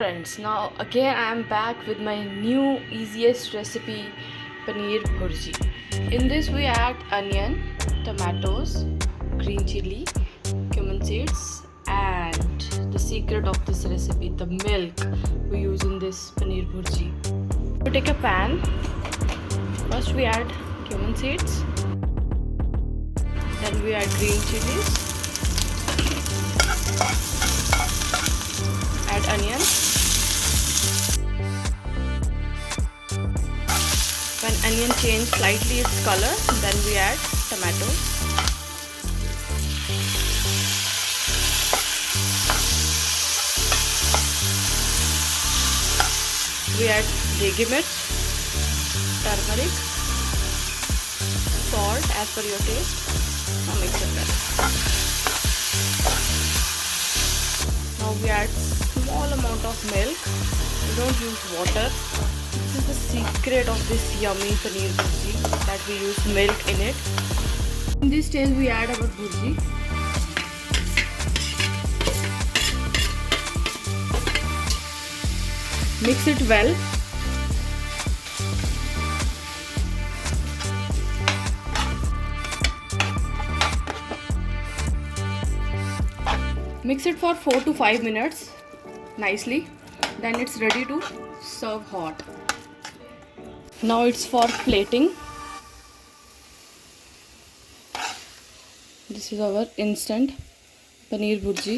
Friends, now again I am back with my new easiest recipe, paneer bhurji. In this we add onion, tomatoes, green chili, cumin seeds, and the secret of this recipe, the milk we use in this paneer bhurji. We take a pan. First we add cumin seeds, then we add green chilies, add onion. When onion changes slightly its color, then we add tomatoes. We add degi mirch, turmeric, salt as per your taste. Now mix it well. Now we add small amount of milk. We don't use water. This is the secret of this yummy paneer bhurji, that we use milk in it. In this stage we add our bhurji. Mix it well. Mix it for 4 to 5 minutes nicely. Then it's ready to serve hot. Now it's for plating. This is our instant paneer bhurji.